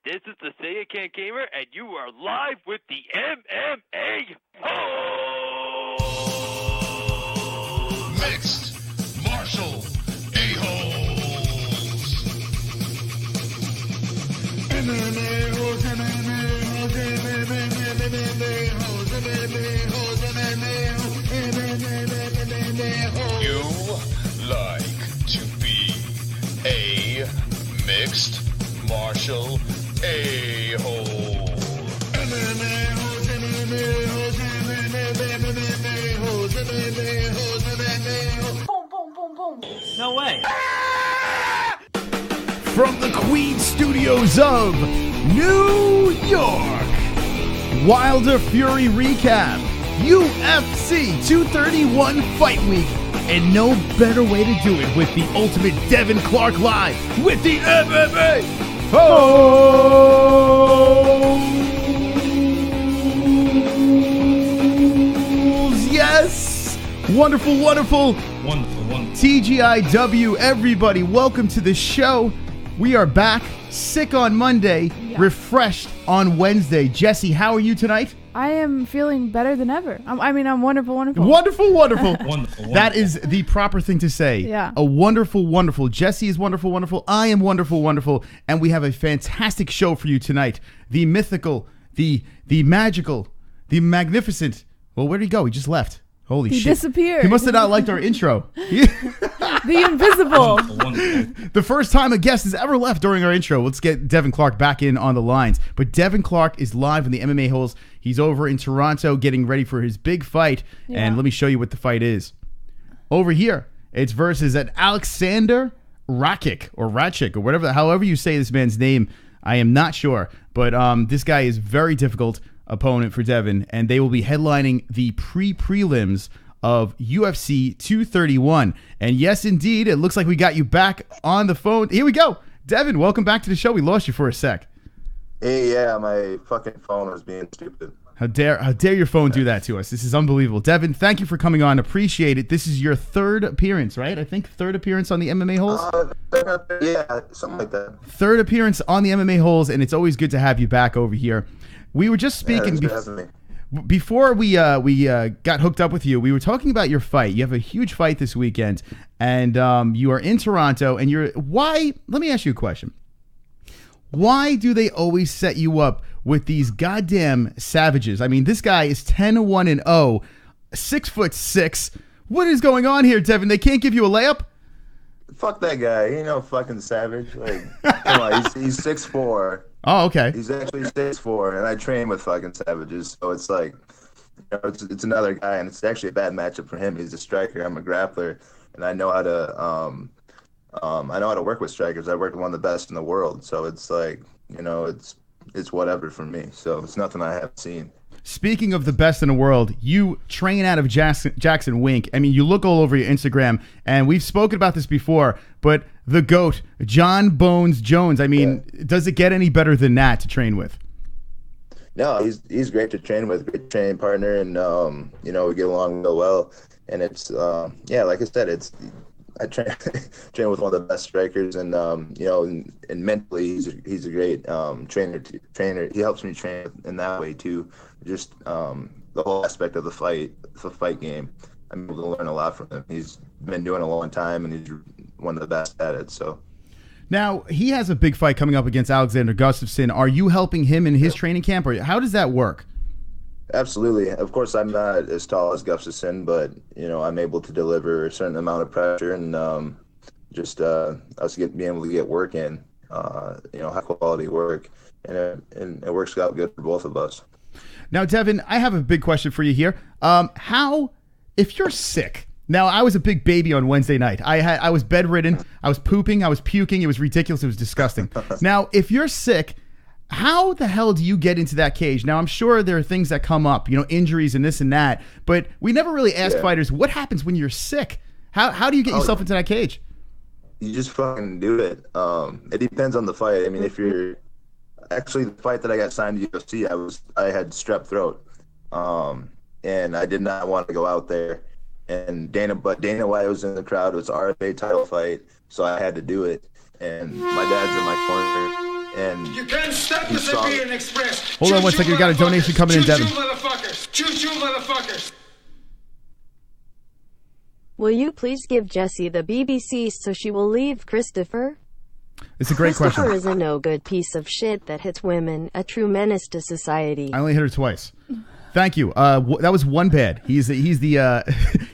This is the Say It Can't Gamer, and you are live with the MMA Holes! Mixed Martial A-Holes! MMA Holes, MMA Holes, MMA Holes, MMA Holes, MMA Holes. You like to be a mixed martial A-hole. MMA holes, MMA holes, MMA holes, MMA holes, MMA holes. Boom, boom, boom, boom. No way. From the Queen Studios of New York, Wilder Fury recap, UFC 231 Fight Week, and no better way to do it with the ultimate Devin Clark live with the MMA Holes. Yes, wonderful, wonderful, TGIW, everybody, welcome to the show. We are back, sick on Monday, refreshed on Wednesday. Jessie, how are you tonight? I am feeling better than ever. I'm wonderful, wonderful. Wonderful, wonderful. Wonderful. That is the proper thing to say. Yeah. A wonderful, wonderful. Jessie is wonderful, wonderful. I am wonderful, wonderful. And we have a fantastic show for you tonight. The mythical, the magical, the magnificent. Well, where'd he go? He just left. Holy shit. He disappeared. He must have not liked our intro. The invisible. The first time a guest has ever left during our intro. Let's get Devin Clark back in on the lines. But Devin Clark is live in the MMA Holes. He's over in Toronto getting ready for his big fight. Yeah. And let me show you what the fight is. Over here, it's versus an Alexander Rakic or Ratchik or whatever, however you say this man's name. I am not sure. But this guy is very difficult opponent for Devin, and they will be headlining the prelims of UFC 231. And yes, indeed, it looks like we got you back on the phone. Here we go. Devin, welcome back to the show. We lost you for a sec. Hey, yeah, my fucking phone was being stupid. How dare your phone do that to us? This is unbelievable. Devin, thank you for coming on. Appreciate it. This is your third appearance, right? I think third appearance on the MMA Holes? Yeah, something like that. Third appearance on the MMA Holes, and it's always good to have you back over here. We were just speaking before we got hooked up with you. We were talking about your fight. You have a huge fight this weekend, and you are in Toronto. And why? Let me ask you a question. Why do they always set you up with these goddamn savages? I mean, this guy is 10-1-0, 6'6". What is going on here, Devin? They can't give you a layup? Fuck that guy. He ain't no fucking savage. Like, come on, he's 6'4". Oh, okay. He's actually 6'4", and I train with fucking savages. So it's like, it's another guy, and it's actually a bad matchup for him. He's a striker. I'm a grappler, and I know how to work with strikers. I work with one of the best in the world. So it's like, it's whatever for me. So it's nothing I haven't seen. Speaking of the best in the world, you train out of Jackson Wink. I mean, you look all over your Instagram, and we've spoken about this before, but the GOAT, John Bones Jones, I mean, Does it get any better than that to train with? No, he's great to train with, great training partner, and, we get along real well. And it's, like I said, I train with one of the best strikers, and and mentally he's a great trainer. He helps me train in that way too. Just the whole aspect of the fight game. I'm able to learn a lot from him. He's been doing it a long time, and he's one of the best at it. So now he has a big fight coming up against Alexander Gustafsson. Are you helping him in his training camp, or how does that work? Absolutely. Of course, I'm not as tall as Gustafsson, but I'm able to deliver a certain amount of pressure, and us being able to get work in, high quality work, and it works out good for both of us. Now, Devin, I have a big question for you here. If you're sick, now I was a big baby on Wednesday night. I was bedridden. I was pooping. I was puking. It was ridiculous. It was disgusting. Now, if you're sick, how the hell do you get into that cage? Now, I'm sure there are things that come up, injuries and this and that, but we never really ask fighters what happens when you're sick. How do you get yourself into that cage? You just fucking do it. It depends on the fight. I mean, if you're actually the fight that I got signed to UFC, I had strep throat, and I did not want to go out there. And Dana White was in the crowd. It was an RFA title fight, so I had to do it. And my dad's in my corner. And You can't stop the Siberian Express. Hold on one second. We got a donation coming in, Devin. Motherfuckers. Choo-choo, motherfuckers. Will you please give Jessie the BBC so she will leave Christopher? It's a great question. Christopher is a no-good piece of shit that hits women, a true menace to society. I only hit her twice. Thank you. That was one bad. He's the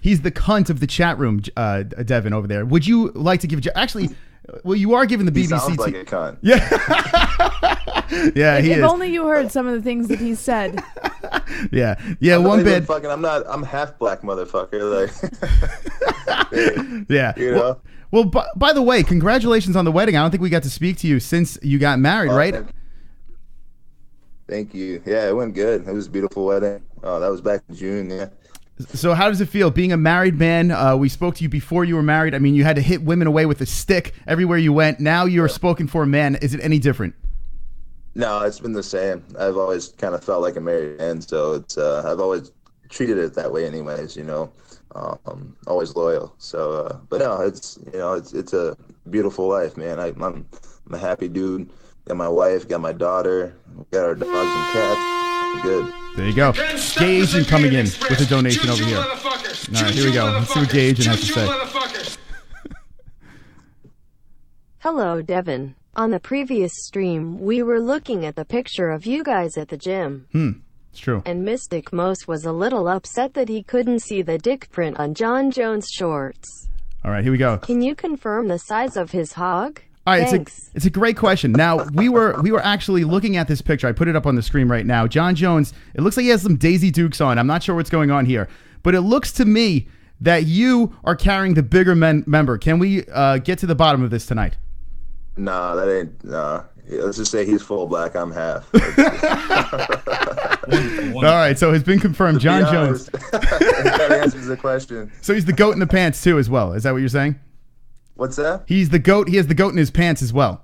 he's the cunt of the chat room, Devin over there. Would you like to give? Actually, well, you are giving the BBC. He sounds like a cunt. Yeah, yeah. He if is. only you heard some of the things that he said. Yeah. One bad. I'm half black, motherfucker. Like, yeah. You know. Well, by the way, congratulations on the wedding. I don't think we got to speak to you since you got married, right? Thank you. Yeah, it went good. It was a beautiful wedding. That was back in June. Yeah. So how does it feel being a married man? We spoke to you before you were married. I mean, you had to hit women away with a stick everywhere you went. Now you're spoken for a man. Is it any different? No, it's been the same. I've always kind of felt like a married man, so it's I've always treated it that way, anyways. You know, always loyal. So, but no, it's it's a beautiful life, man. I'm a happy dude. Got my wife, got my daughter, got our dogs and cats. I'm good. There you go. Gay Agent coming in with a donation over here. All right, here we go. Let's see what Gay Agent has to say. Hello, Devin. On the previous stream, we were looking at the picture of you guys at the gym. It's true. And Mystic Most was a little upset that he couldn't see the dick print on John Jones' shorts. All right, here we go. Can you confirm the size of his hog? All right, Thanks. it's a great question. Now, we were actually looking at this picture. I put it up on the screen right now. John Jones, it looks like he has some Daisy Dukes on. I'm not sure what's going on here. But it looks to me that you are carrying the bigger member. Can we get to the bottom of this tonight? Nah, that ain't. Nah. Yeah, let's just say he's full black. I'm half. All right, so it's been confirmed. John Jones. That answers the question. So he's the goat in the pants too, as well. Is that what you're saying? What's that? He's the goat. He has the goat in his pants as well.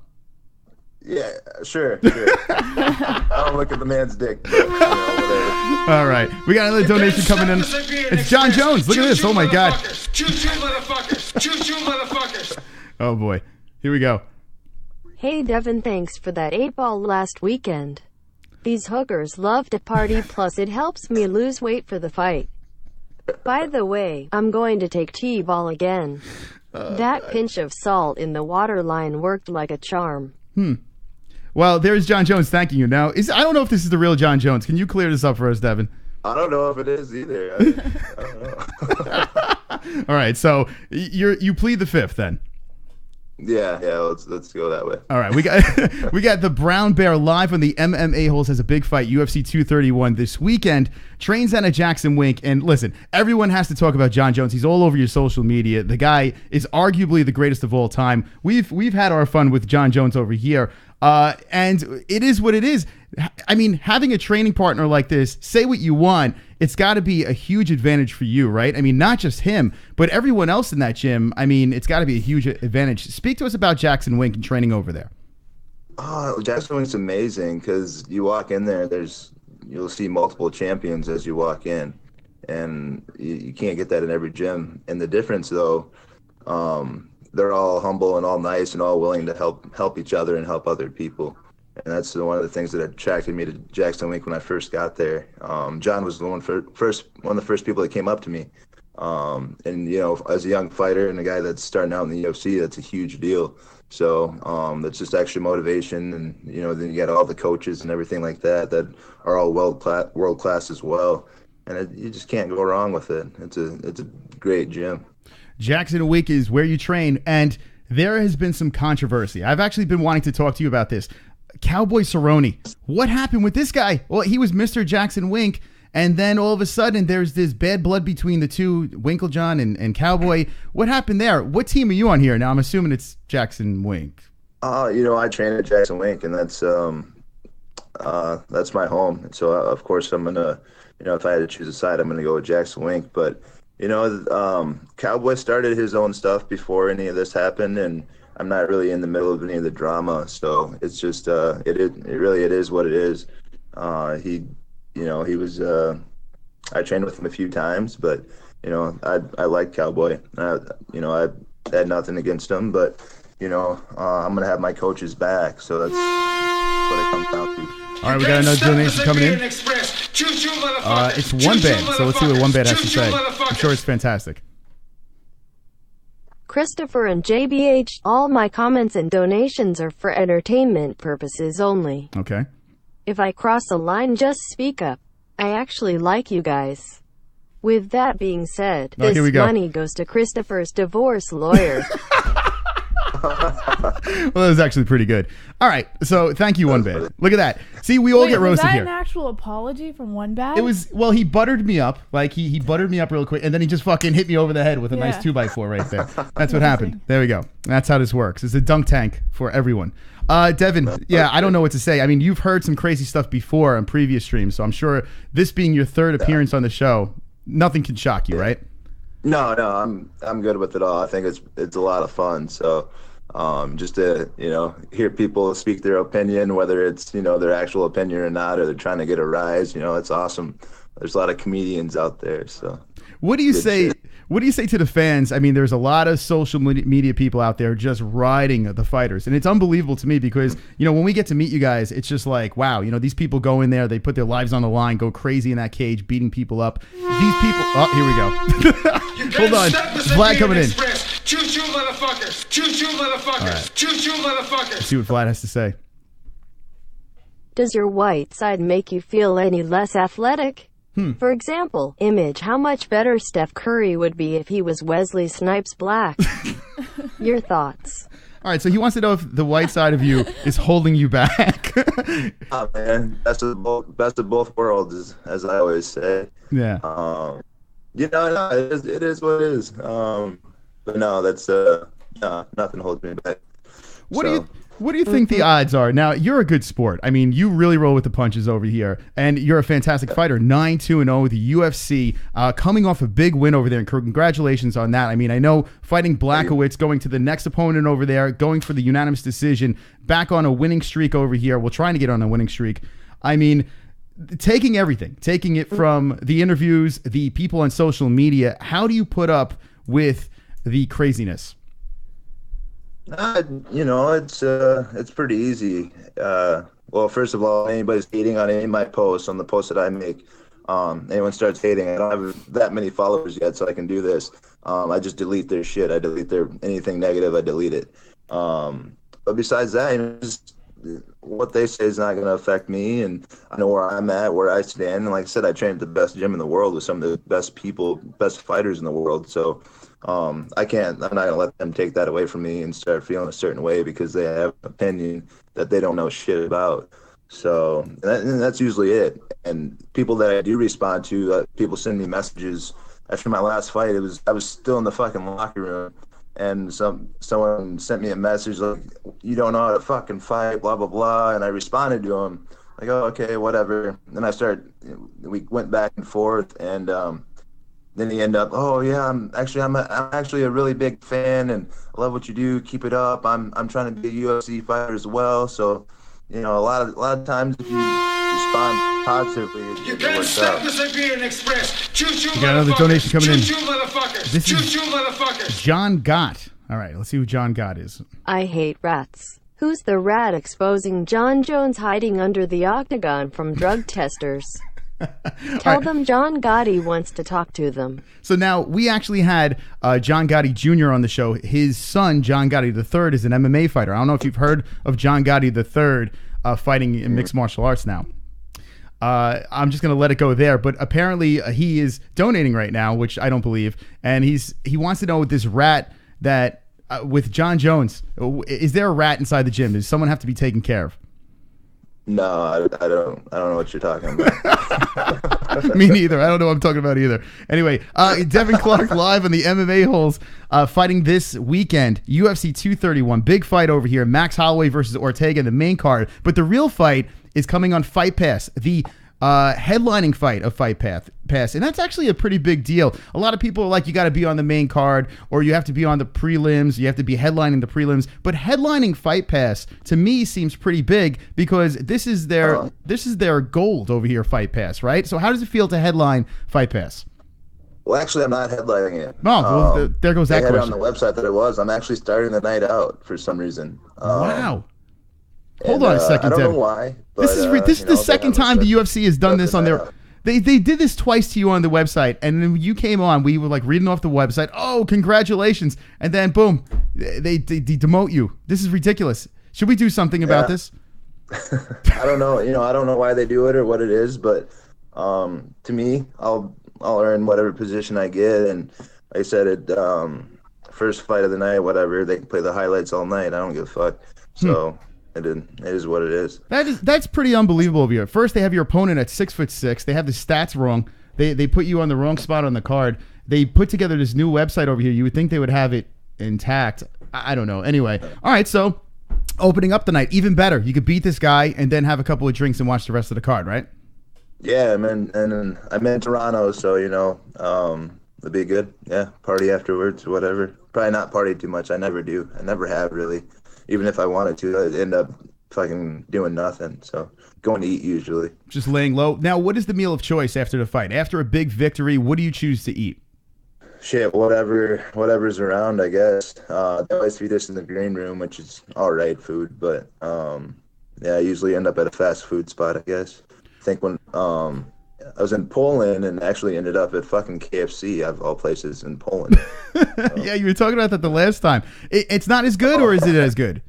Yeah, sure. I don't look at the man's dick. But, whatever. All right, we got another donation coming in. It's John Jones. Look at this. Oh my God. Choo-choo, motherfuckers. Choo-choo, motherfuckers. Oh boy. Here we go. Hey Devin, thanks for that 8-ball last weekend. These hookers love to party, plus it helps me lose weight for the fight. By the way, I'm going to take T-ball again. That pinch of salt in the water line worked like a charm. Well, there's John Jones thanking you. Now, I don't know if this is the real John Jones. Can you clear this up for us, Devin? I don't know if it is either. I don't know. All right, so you plead the fifth then. Yeah. Let's go that way. All right, we got the Brown Bear live on the MMA Holes has a big fight, UFC 231 this weekend. Trains out of Jackson Wink, and listen, everyone has to talk about John Jones. He's all over your social media. The guy is arguably the greatest of all time. We've had our fun with John Jones over here, and it is what it is. I mean, having a training partner like this, say what you want, it's got to be a huge advantage for you, right? I mean, not just him, but everyone else in that gym. I mean, it's got to be a huge advantage. Speak to us about Jackson Wink and training over there. Oh, Jackson Wink's amazing because you walk in there, you'll see multiple champions as you walk in, and you can't get that in every gym. And the difference, though, they're all humble and all nice and all willing to help each other and help other people. And that's one of the things that attracted me to Jackson Wink when I first got there. John was one of the first people that came up to me. And, you know, as a young fighter and a guy that's starting out in the UFC, that's a huge deal. So that's just extra motivation. And, you know, then you got all the coaches and everything like that are all world class as well. And you just can't go wrong with it. It's a great gym. Jackson Wink is where you train. And there has been some controversy. I've actually been wanting to talk to you about this. Cowboy Cerrone. What happened with this guy? Well, he was Mr. Jackson Wink, and then all of a sudden there's this bad blood between the two, Winklejohn and Cowboy. What happened there? What team are you on here? Now, I'm assuming it's Jackson Wink. You know, I train at Jackson Wink, and that's my home. So, of course, I'm going to, you know, if I had to choose a side, I'm going to go with Jackson Wink. But, you know, Cowboy started his own stuff before any of this happened, and I'm not really in the middle of any of the drama, so it's just it is what it is. He was I trained with him a few times, but you know I like Cowboy. I had nothing against him, but I'm gonna have my coach's back. So that's what it comes down to. All right, we got another donation coming in. It's One Bad, so let's see what One Bad has to say. I'm sure it's fantastic. Christopher and JBH, all my comments and donations are for entertainment purposes only. Okay. If I cross a line, just speak up. I actually like you guys. With that being said, this money goes to Christopher's divorce lawyer. Well, that was actually pretty good. All right, so thank you, One Bad. Look at that. See, we all get roasted here. Was that an actual apology from One Bad? It was. Well, he buttered me up. Like he buttered me up real quick, and then he just fucking hit me over the head with a nice 2x4 right there. That's what happened. There we go. That's how this works. It's a dunk tank for everyone. Devin, I don't know what to say. I mean, you've heard some crazy stuff before on previous streams, so I'm sure this being your third appearance on the show, nothing can shock you, right? No, I'm good with it all. I think it's a lot of fun. So. Just to hear people speak their opinion, whether it's their actual opinion or not, or they're trying to get a rise, it's awesome. There's a lot of comedians out there. So what do you say? What do you say to the fans? I mean, there's a lot of social media people out there just riding the fighters, and it's unbelievable to me because when we get to meet you guys, it's just like, wow, these people go in there, they put their lives on the line, go crazy in that cage, beating people up. These people. Oh, here we go. Hold on, Vlad coming in. Choo-choo, motherfuckers! Choo-choo, motherfuckers! Right. Choo-choo, motherfuckers! Let's see what Vlad has to say. Does your white side make you feel any less athletic? For example, image how much better Steph Curry would be if he was Wesley Snipes Black. Your thoughts? All right, so he wants to know if the white side of you is holding you back. Oh man, best of both worlds, as I always say. Yeah. No, it is what it is. But no, that's nothing holds me back. What do you think the odds are? Now, you're a good sport. I mean, you really roll with the punches over here, and you're a fantastic fighter. 9-2-0 with the UFC, coming off a big win over there, and congratulations on that. I mean, I know fighting Blachowicz, going to the next opponent over there, going for the unanimous decision, back on a winning streak over here. Well, trying to get on a winning streak. I mean, taking everything, taking it from the interviews, the people on social media, how do you put up with the craziness? It's pretty easy. Well, first of all, anybody's hating on any of my posts, on the posts that I make, anyone starts hating, I don't have that many followers yet, so I can do this. I just delete their shit. I delete anything negative. I delete it. But besides that, just what they say is not going to affect me, and I know where I'm at, where I stand. And like I said, I train at the best gym in the world with some of the best people, best fighters in the world. So I'm not going to let them take that away from me and start feeling a certain way because they have an opinion that they don't know shit about. So and that's usually it. And people that I do respond to, people send me messages after my last fight. I was still in the fucking locker room, and someone sent me a message like, "You don't know how to fucking fight," blah blah blah. And I responded to him like, "Oh, okay, whatever." And we went back and forth, and then he ended up, "Oh yeah, I'm actually a really big fan, and I love what you do. Keep it up. I'm trying to be a UFC fighter as well." So, a lot of times if you respond positively, you can't stop us at being expressed. Choo-choo, we got another donation coming in. Choo-choo, motherfuckers. This Choo-choo, is motherfuckers. John Gott. All right, let's see who John Gott is. I hate rats. Who's the rat exposing John Jones hiding under the octagon from drug testers? Tell them John Gotti wants to talk to them. So now we actually had John Gotti Jr. on the show. His son, John Gotti III, is an MMA fighter. I don't know if you've heard of John Gotti III fighting in mixed martial arts now. I'm just going to let it go there. But apparently he is donating right now, which I don't believe. And he wants to know with this rat that with John Jones, is there a rat inside the gym? Does someone have to be taken care of? No, I don't know what you're talking about. Me neither. I don't know what I'm talking about either. Anyway, Devin Clark live on the MMA Holes, fighting this weekend. UFC 231, big fight over here. Max Holloway versus Ortega in the main card. But the real fight is coming on Fight Pass, the headlining fight of Fight Pass, and that's actually a pretty big deal. A lot of people are like, you got to be on the main card, or you have to be on the prelims, you have to be headlining the prelims. But headlining Fight Pass to me seems pretty big because this is their gold over here, Fight Pass, right? So how does it feel to headline Fight Pass? Well, actually, I'm not headlining it. Oh, well, there goes that they had question. on the website that it was. I'm actually starting the night out for some reason. Wow. Hold on a second, I don't Devin. know why. But, This is the second time the UFC has done this on their. They did this twice to you on the website, and then when you came on, we were like reading off the website. Oh, congratulations! And then boom, they demote you. This is ridiculous. Should we do something about this? I don't know. I don't know why they do it or what it is, but to me, I'll earn whatever position I get, and like I said, first fight of the night, whatever. They can play the highlights all night. I don't give a fuck. So. It is what it is. That's pretty unbelievable of you. First, they have your opponent at 6'6". They have the stats wrong. They put you on the wrong spot on the card. They put together this new website over here. You would think they would have it intact. I don't know. Anyway, all right. So, opening up the night, even better. You could beat this guy and then have a couple of drinks and watch the rest of the card, right? Yeah, I'm in Toronto, so it'd be good. Yeah, party afterwards, whatever. Probably not party too much. I never do. I never have really. Even if I wanted to, I'd end up fucking doing nothing. So going to eat usually. Just laying low. Now, what is the meal of choice after the fight? After a big victory, what do you choose to eat? Shit, whatever's around, I guess. They always feed us in the green room, which is all right food. But I usually end up at a fast food spot, I guess. I think when I was in Poland and actually ended up at fucking KFC, of all places, in Poland. Yeah, you were talking about that the last time. It's not as good, or is it as good?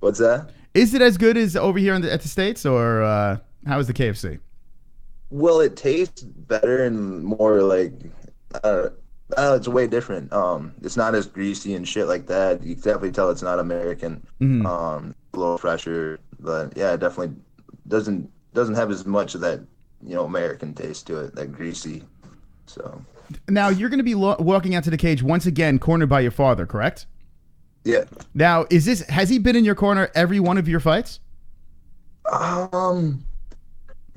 What's that? Is it as good as over here at the States, or how is the KFC? Well, it tastes better and more like, it's way different. It's not as greasy and shit like that. You can definitely tell it's not American. Mm-hmm. A little fresher, but yeah, it definitely doesn't have as much of that, American taste to it, that greasy. So now you're going to be walking out to the cage once again, cornered by your father, correct? Yeah. Now, has he been in your corner every one of your fights?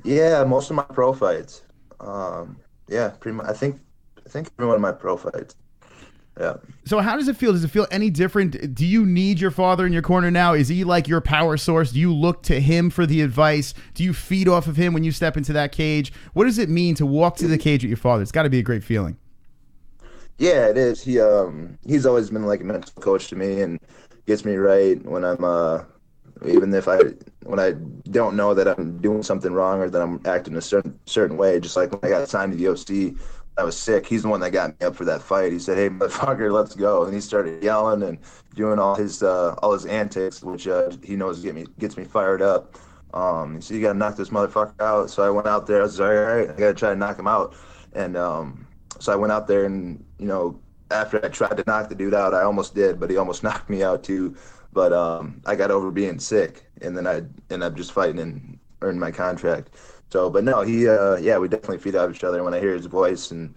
Yeah, most of my pro fights. Yeah, pretty much. I think every one of my pro fights. Yeah. So how does it feel? Does it feel any different? Do you need your father in your corner now? Is he like your power source? Do you look to him for the advice? Do you feed off of him when you step into that cage? What does it mean to walk to the cage with your father? It's got to be a great feeling. Yeah, it is. He's always been like a mental coach to me and gets me right when I'm when I don't know that I'm doing something wrong or that I'm acting a certain way. Just like when I got signed to the UFC, I was sick. He's the one that got me up for that fight. He said, "Hey, motherfucker, let's go." And he started yelling and doing all his antics, which he knows gets me fired up. He said, "You got to knock this motherfucker out." So I went out there. I was like, "All right, I got to try to knock him out." And so I went out there and, after I tried to knock the dude out, I almost did, but he almost knocked me out too. But I got over being sick, and then I ended up just fighting and earned my contract. So, but no, we definitely feed off each other. When I hear his voice, and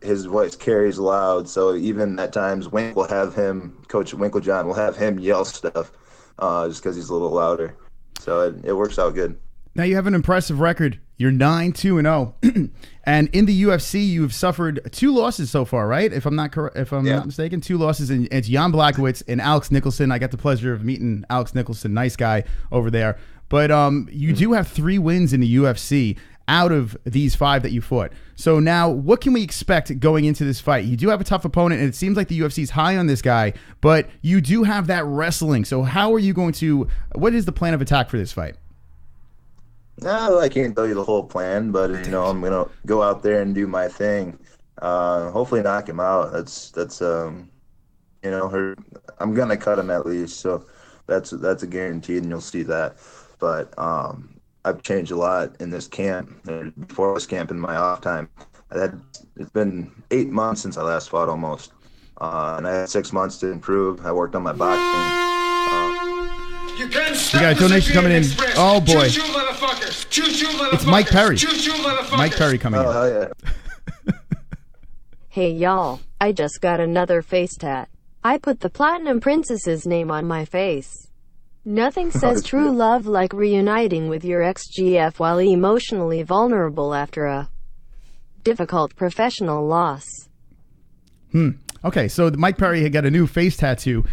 his voice carries loud, so even at times Coach Winklejohn will have him yell stuff just because he's a little louder. So it works out good. Now you have an impressive record. You're 9-2-0, and in the UFC you've suffered 2 losses so far, right? If I'm not not mistaken, 2 losses, and it's Jan Blachowicz and Alex Nicholson. I got the pleasure of meeting Alex Nicholson, nice guy over there. But you do have 3 wins in the UFC out of these 5 that you fought. So now, what can we expect going into this fight? You do have a tough opponent, and it seems like the UFC is high on this guy, but you do have that wrestling. So how are you going to? What is the plan of attack for this fight? No, I can't tell you the whole plan, but I'm gonna go out there and do my thing. Hopefully, knock him out. That's I'm gonna cut him at least. So that's a guarantee, and you'll see that. But I've changed a lot in this camp. Before this camp, in my off time, it's been 8 months since I last fought almost, and I had 6 months to improve. I worked on my boxing. You got a donation coming in. Oh boy, it's Mike Perry. Mike Perry coming in. Oh hell yeah. Hey y'all, I just got another face tat. I put the Platinum Princess's name on my face. Nothing says true love like reuniting with your ex-GF while emotionally vulnerable after a difficult professional loss. Okay, so Mike Perry had got a new face tattoo.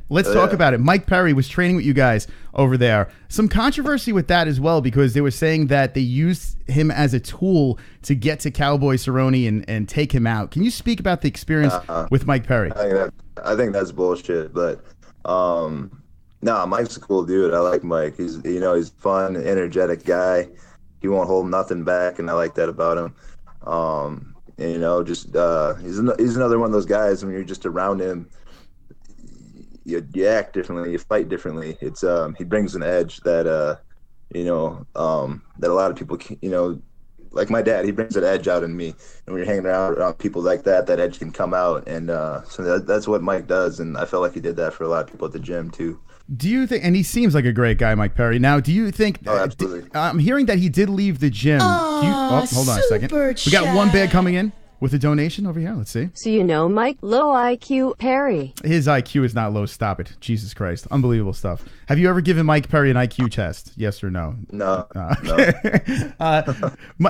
Let's talk about it. Mike Perry was training with you guys over there. Some controversy with that as well, because they were saying that they used him as a tool to get to Cowboy Cerrone and take him out. Can you speak about the experience with Mike Perry? I think that's bullshit, but Mike's a cool dude. I like Mike. He's a fun, energetic guy. He won't hold nothing back, and I like that about him. He's another one of those guys. When you're just around him, you act differently, you fight differently. It's he brings an edge that that a lot of people, like my dad, he brings an edge out in me. And when you're hanging around people like that, that edge can come out. And so that's what Mike does. And I felt like he did that for a lot of people at the gym too. Do you think, and he seems like a great guy, Mike Perry. Now, do you think, absolutely. I'm hearing that he did leave the gym. Hold on a second. We got one bag coming in with a donation over here. Let's see. So Mike, low IQ Perry. His IQ is not low. Stop it. Jesus Christ. Unbelievable stuff. Have you ever given Mike Perry an IQ test? Yes or no? No.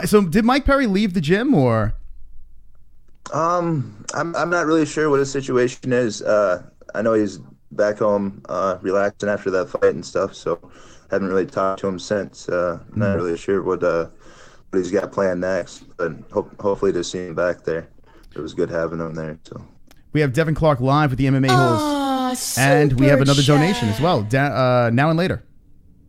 So did Mike Perry leave the gym or? I'm not really sure what his situation is. I know he's back home relaxing after that fight and stuff, so haven't really talked to him since. Not really sure what he's got planned next, but hopefully to see him back there. It was good having him there. So we have Devin Clark live with the MMA Holes, and we have another donation as well. Now and later.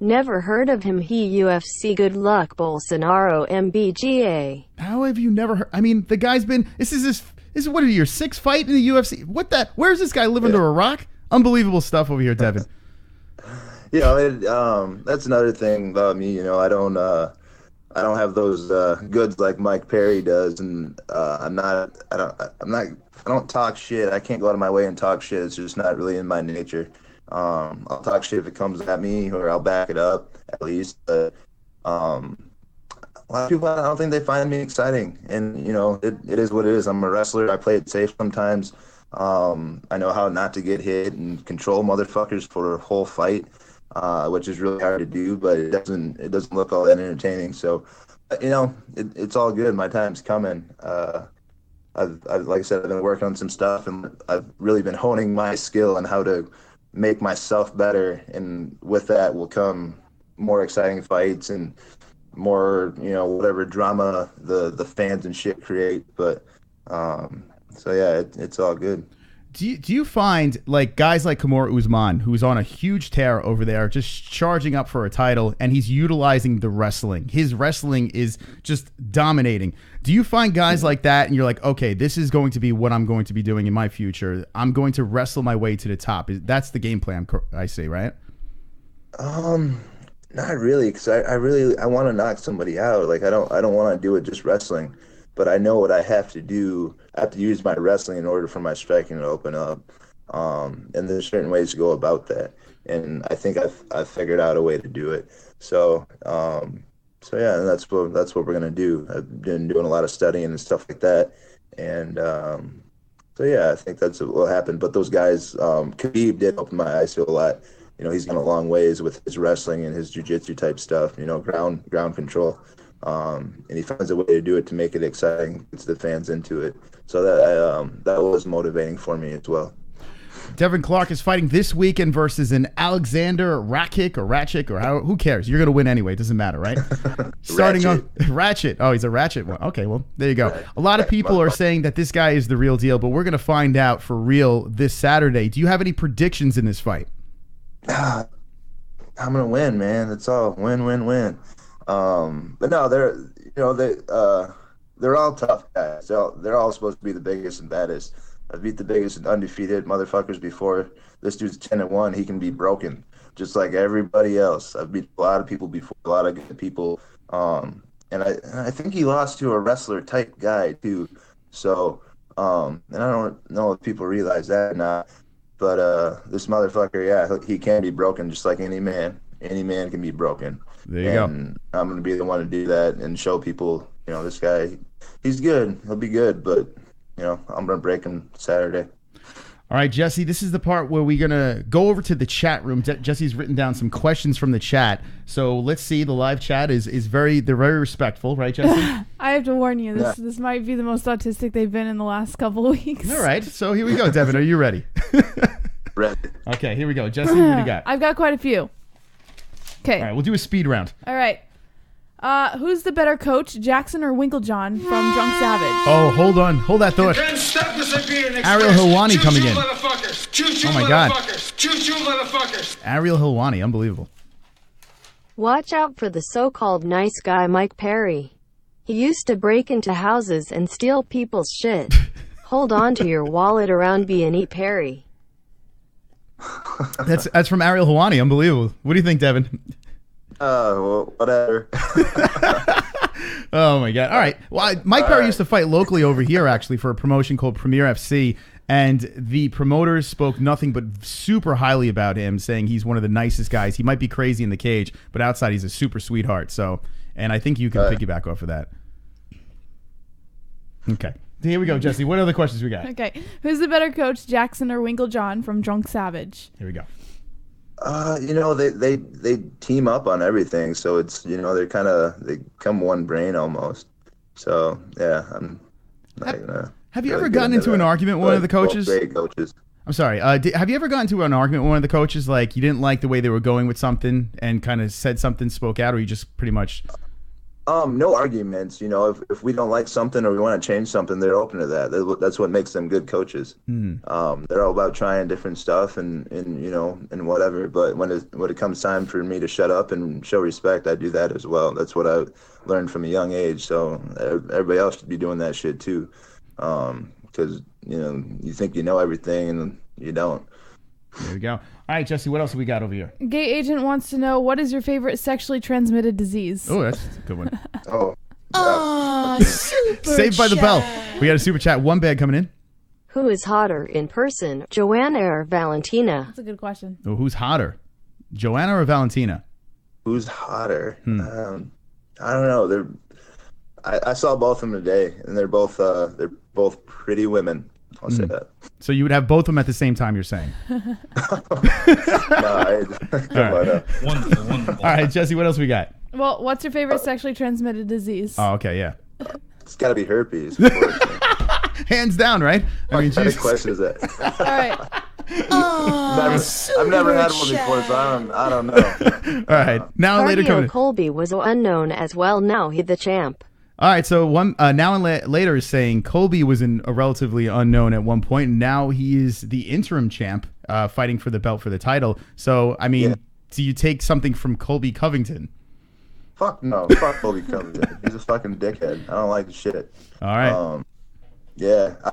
Never heard of him. He UFC. Good luck, Bolsonaro. MBGA. How have you never heard? I mean, the guy's been. This is what is your sixth fight in the UFC? Where's this guy living under a rock? Unbelievable stuff over here, Devin. That's another thing about me. I don't have those goods like Mike Perry does, and I don't talk shit. I can't go out of my way and talk shit. It's just not really in my nature. I'll talk shit if it comes at me, or I'll back it up at least. But a lot of people, I don't think they find me exciting, and it is what it is. I'm a wrestler. I play it safe sometimes. I know how not to get hit and control motherfuckers for a whole fight, which is really hard to do, but it doesn't look all that entertaining. So, it's all good. My time's coming. Like I said, I've been working on some stuff, and I've really been honing my skill on how to make myself better. And with that will come more exciting fights and more, whatever drama the fans and shit create. But, so yeah, it's all good. Do you find like guys like Kamaru Usman, who's on a huge tear over there, just charging up for a title, and he's utilizing the wrestling? His wrestling is just dominating. Do you find guys like that, and you're like, okay, this is going to be what I'm going to be doing in my future. I'm going to wrestle my way to the top. That's the game plan, I see, right? Not really, because I want to knock somebody out. Like I don't want to do it just wrestling. But I know what I have to do. I have to use my wrestling in order for my striking to open up. And there's certain ways to go about that. And I think I've figured out a way to do it. So yeah, and that's what we're gonna do. I've been doing a lot of studying and stuff like that. And so yeah, I think that's what will happen. But those guys, Khabib did open my eyes to a lot. He's gone a long ways with his wrestling and his jiu-jitsu type stuff. Ground control. And he finds a way to do it to make it exciting, gets the fans into it. So that was motivating for me as well. Devin Clark is fighting this weekend versus an Alexander Rakic or who cares? You're going to win anyway. It doesn't matter, right? Starting on Ratchet. Oh, he's a Ratchet one. Okay, well, there you go. Right. A lot of people are saying that this guy is the real deal, but we're going to find out for real this Saturday. Do you have any predictions in this fight? I'm going to win, man. It's all win. But no, they're all tough guys. They're all supposed to be the biggest and baddest. I've beat the biggest and undefeated motherfuckers before. This dude's 10-1. He can be broken just like everybody else. I've beat a lot of people before, a lot of good people. And I think he lost to a wrestler type guy too. So, and I don't know if people realize that or not, but this motherfucker, yeah, he can be broken just like any man. Any man can be broken. There you go. I'm going to be the one to do that and show people, this guy, he's good. He'll be good, but, I'm going to break him Saturday. All right, Jesse, this is the part where we're going to go over to the chat room. Jesse's written down some questions from the chat. So let's see. The live chat they're very respectful, right, Jesse? I have to warn you. This might be the most autistic they've been in the last couple of weeks. All right, so here we go. Devin, are you ready? Ready. Okay, here we go. Jessie, what do you got? I've got quite a few. Okay. All right, we'll do a speed round. All right. Who's the better coach, Jackson or Winklejohn from Drunk Savage? Oh, hold on. Hold that thought. Ariel Helwani coming in. Oh, my God. Ariel Helwani, unbelievable. Watch out for the so-called nice guy Mike Perry. He used to break into houses and steal people's shit. Hold on to your wallet around B&E Perry. That's from Ariel Helwani, unbelievable. What do you think, Devin? Well, whatever. Oh my God! All right. Well, Mike Perry used to fight locally over here, actually, for a promotion called Premier FC, and the promoters spoke nothing but super highly about him, saying he's one of the nicest guys. He might be crazy in the cage, but outside he's a super sweetheart. So, and I think you can piggyback off of that. Okay. Here we go, Jessie. What other questions we got? Okay. Who's the better coach, Jackson or Winklejohn from Drunk Savage? Here we go. They team up on everything, so it's they come one brain almost. So yeah, I'm not gonna. Have you ever gotten into an argument with one of the coaches? Great coaches. I'm sorry. Have you ever gotten into an argument with one of the coaches, like you didn't like the way they were going with something and kind of said something, spoke out, or you just pretty much? No arguments. If we don't like something or we want to change something, they're open to that. That's what makes them good coaches. They're all about trying different stuff and whatever. But when it comes time for me to shut up and show respect, I do that as well. That's what I learned from a young age. So everybody else should be doing that shit too. Because you think you know everything and you don't. There we go. All right, Jessie, what else have we got over here? Gay Agent wants to know, what is your favorite sexually transmitted disease? Oh, that's a good one. Super Saved by the Bell. We got a super chat. One bag coming in. Who is hotter in person, Joanna or Valentina? That's a good question. Oh, who's hotter, Joanna or Valentina? Who's hotter? I don't know. I saw both of them today, and they're both pretty women. I'll say that. So you would have both of them at the same time, you're saying? Come All right, Jessie, what else we got? Well, what's your favorite sexually transmitted disease? Oh, okay, yeah. It's got to be herpes. Hands down, right? I mean, what kind of question is that? All right. I've never had one before, so I don't know. All right, now and later coming in. Colby was unknown as well. Now he the champ. All right, so one now and later is saying Colby was a relatively unknown at one point, and now he is the interim champ, fighting for the belt for the title. So, I mean, do you take something from Colby Covington? Fuck no, fuck Colby Covington. He's a fucking dickhead. I don't like the shit. All right. Yeah, I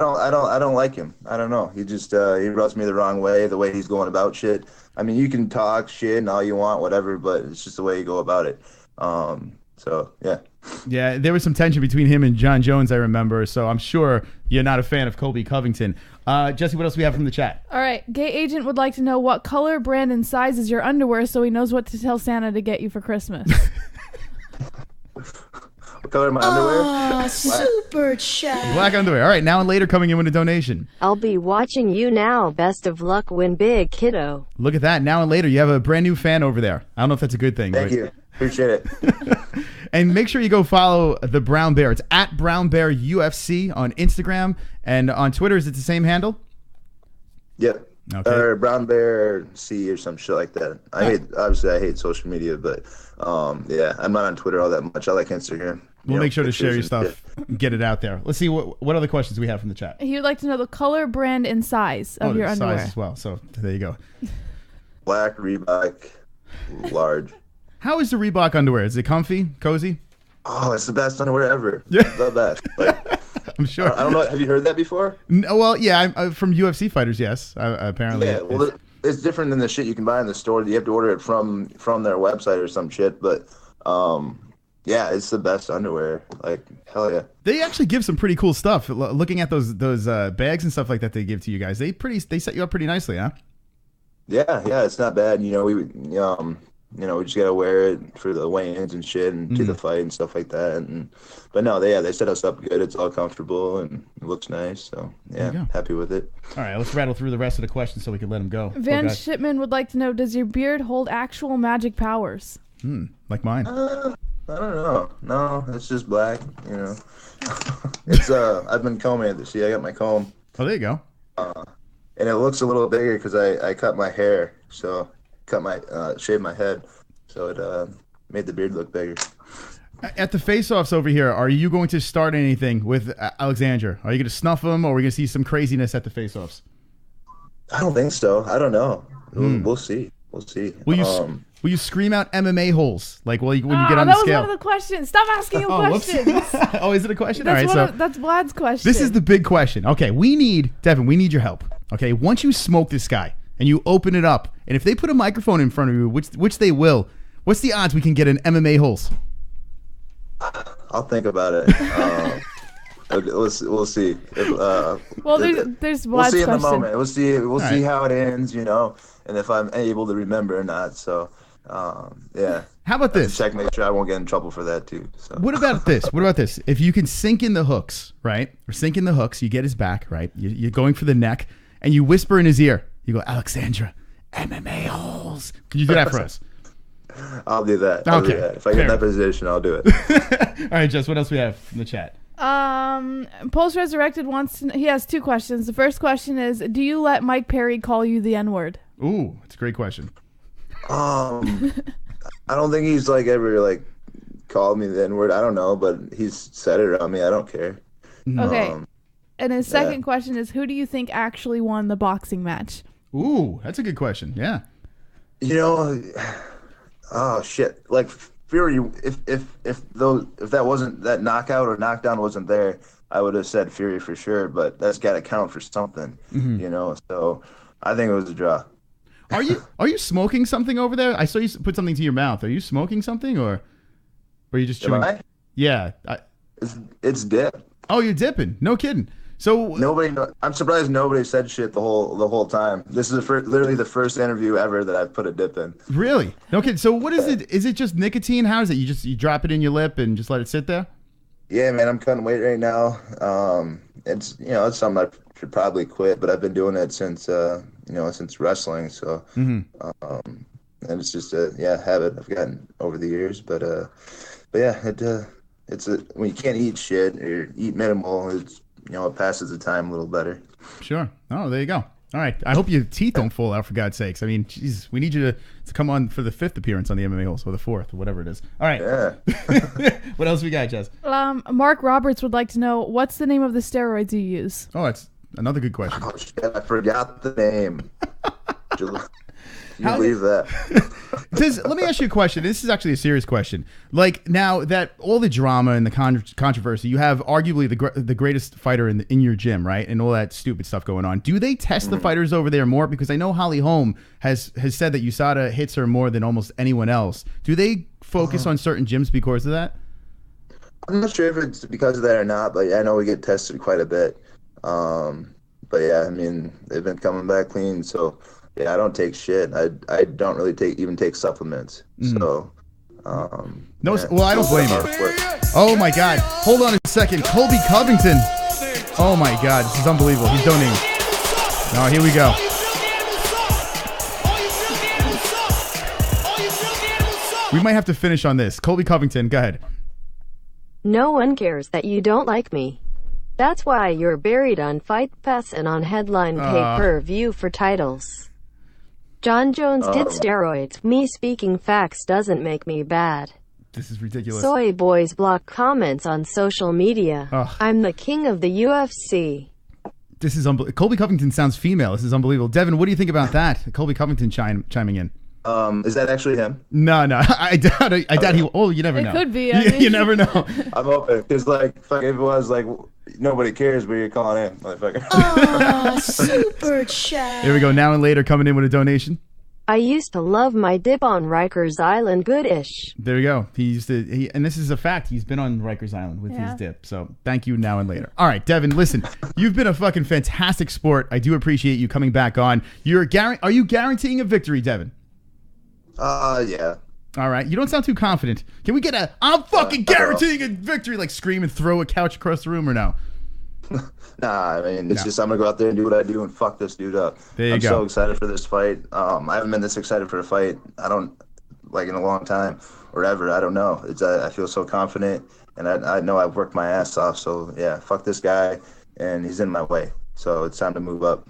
don't like him. I don't know. He just he rubs me the wrong way. The way he's going about shit. I mean, you can talk shit and all you want, whatever, but it's just the way you go about it. So yeah. Yeah, there was some tension between him and John Jones, I remember. So I'm sure you're not a fan of Colby Covington. Jessie, what else do we have from the chat? All right. Gay Agent would like to know what color, brand, and size is your underwear so he knows what to tell Santa to get you for Christmas. What color my underwear? Super chat. Black underwear. All right, now and later coming in with a donation. I'll be watching you now. Best of luck. Win big, kiddo. Look at that. Now and later, you have a brand new fan over there. I don't know if that's a good thing. Thank you. Appreciate it. And make sure you go follow the Brown Bear. It's at Brown Bear UFC on Instagram, and on Twitter, is it the same handle? Yep. Okay. Or Brown Bear C or some shit like that. I hate social media, but yeah, I'm not on Twitter all that much. I like Instagram. We'll make sure to share your stuff, get it out there. Let's see what other questions we have from the chat. He would like to know the color, brand, and size of your underwear. Size as well. So there you go. Black Reebok, large. How is the Reebok underwear? Is it comfy, cozy? Oh, it's the best underwear ever. Yeah. The best. Like, I'm sure. I don't know. Have you heard that before? No, well, yeah, I'm from UFC fighters, yes. Apparently. Yeah, well, it's different than the shit you can buy in the store. You have to order it from their website or some shit. But yeah, it's the best underwear. Like, hell yeah. They actually give some pretty cool stuff. Looking at those bags and stuff like that they give to you guys, they set you up pretty nicely, huh? Yeah, it's not bad. We just gotta wear it for the weigh-ins and shit, and to the fight and stuff like that. But no, they set us up good. It's all comfortable and it looks nice. So yeah, happy with it. All right, let's rattle through the rest of the questions so we can let them go. Van Shipman would like to know: does your beard hold actual magic powers? Like mine. I don't know. No, it's just black. You know, it's I've been combing it. See, I got my comb. Oh, there you go. And it looks a little bigger because I cut my hair, so shaved my head, so it made the beard look bigger. At the face-offs over here, are you going to start anything with Alexandra? Are you going to snuff him, or are we going to see some craziness at the face-offs? I don't think so. I don't know. We'll see. We'll see. Will you scream out MMA holes when you get on the scale? That was one of the questions. Stop asking him questions. Oh, is it a question? That's all right, that's Vlad's question. This is the big question. Okay, Devin, we need your help. Okay, once you smoke this guy and you open it up, and if they put a microphone in front of you, which they will, what's the odds we can get an MMA holes? I'll think about it. We'll see. There's Vlad's we'll see in the question. moment. We'll see. We'll All see right. how it ends, and if I'm able to remember or not. So, yeah. How about this? Check, make sure I won't get in trouble for that too. So. What about this? If you can sink in the hooks, right? Or sink in the hooks, you get his back, right? You're going for the neck, and you whisper in his ear. You go, Alexandra, MMA holes. Can you do that for us? I'll do that. Okay. Do that. If I get in that position, I'll do it. All right, Jess, what else we have in the chat? Post Resurrected he has two questions. The first question is, do you let Mike Perry call you the N-word? Ooh, that's a great question. I don't think he's ever called me the N-word. I don't know, but he's said it around me. I don't care. Okay. And his second question is, who do you think actually won the boxing match? Ooh, that's a good question. Yeah. Oh shit! Fury, if that wasn't, that knockout or knockdown wasn't there, I would have said Fury for sure. But that's got to count for something, So I think it was a draw. Are you smoking something over there? I saw you put something to your mouth. Are you smoking something, or are you just chewing? Am I? Yeah. It's dip. Oh, you're dipping. No kidding. So I'm surprised nobody said shit the whole time. This is literally the first interview ever that I've put a dip in. Really? Okay. So what is it? Is it just nicotine? How is it? You drop it in your lip and just let it sit there? Yeah, man. I'm cutting weight right now. It's it's something I should probably quit, but I've been doing it since since wrestling. So and it's just a habit I've gotten over the years. But yeah, it's when you can't eat shit or eat minimal, it's it passes the time a little better. Sure. Oh, there you go. All right. I hope your teeth don't fall out, for God's sakes. I mean, geez, we need you to come on for the 5th appearance on the MMA Holes, or the 4th, or whatever it is. All right. Yeah. What else we got, Jess? Mark Roberts would like to know, what's the name of the steroids you use? Oh, that's another good question. Oh shit! I forgot the name. Can you believe that? Let me ask you a question. This is actually a serious question. Now that all the drama and the controversy, you have arguably the greatest fighter in your gym, right? And all that stupid stuff going on. Do they test the fighters over there more? Because I know Holly Holm has said that USADA hits her more than almost anyone else. Do they focus on certain gyms because of that? I'm not sure if it's because of that or not, but I know we get tested quite a bit. But yeah, I mean, they've been coming back clean, so... Yeah, I don't take shit. I don't really take supplements. So, no. Yeah. Well, I don't blame you. Oh my God! Hold on a second, Colby Covington. Oh my God, this is unbelievable. He's donating. Oh, here we go. We might have to finish on this. Colby Covington, go ahead. No one cares that you don't like me. That's why you're buried on Fight Pass and on Headline pay-per-view for titles. John Jones did steroids. Me speaking facts doesn't make me bad. This is ridiculous. Soy boys block comments on social media. I'm the king of the UFC. This is unbelievable. Colby Covington sounds female. This is unbelievable. Devin, what do you think about that? Colby Covington chiming in. Is that actually him? No. I doubt he. Oh, you never know. It could be. You never know. I'm open because if it was nobody cares, but you're calling in, motherfucker. Oh, super chat. Here we go. Now and later coming in with a donation. I used to love my dip on Rikers Island. Good-ish. There we go. And this is a fact. He's been on Rikers Island with his dip. So thank you now and later. All right, Devin, listen, you've been a fucking fantastic sport. I do appreciate you coming back on. Are you guaranteeing a victory, Devin? Yeah. All right. You don't sound too confident. Can we get I'm fucking guaranteeing a victory, scream and throw a couch across the room, or no? Nah, I mean, it's just I'm going to go out there and do what I do and fuck this dude up. There you I'm go. so excited for this fight. I haven't been this excited for a fight. like in a long time or ever. I don't know. I feel so confident, and I know I've worked my ass off. So yeah, fuck this guy, and he's in my way. So it's time to move up.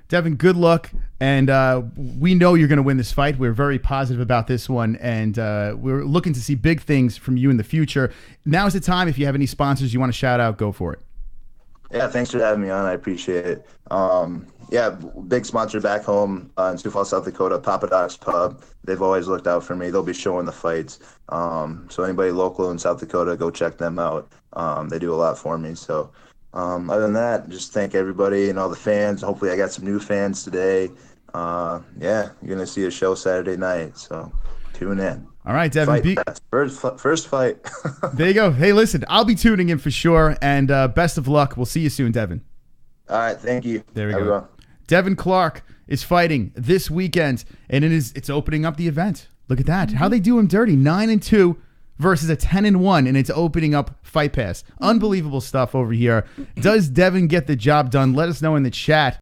Devin, good luck, and we know you're going to win this fight. We're very positive about this one, and we're looking to see big things from you in the future. Now is the time. If you have any sponsors you want to shout out, go for it. Yeah, thanks for having me on. I appreciate it. Yeah, big sponsor back home in Sioux Falls, South Dakota, Papa Doc's Pub. They've always looked out for me. They'll be showing the fights. So anybody local in South Dakota, go check them out. They do a lot for me. So other than that, just thank everybody and all the fans. Hopefully I got some new fans today. Yeah, you're going to see a show Saturday night. So tune in. All right, Devin. First fight. There you go. Hey, listen, I'll be tuning in for sure, and best of luck. We'll see you soon, Devin. All right, thank you. There we go. Devin Clark is fighting this weekend, and it's opening up the event. Look at that. How they do him dirty. 9-2 versus a 10-1, and it's opening up Fight Pass. Unbelievable stuff over here. Does Devin get the job done? Let us know in the chat.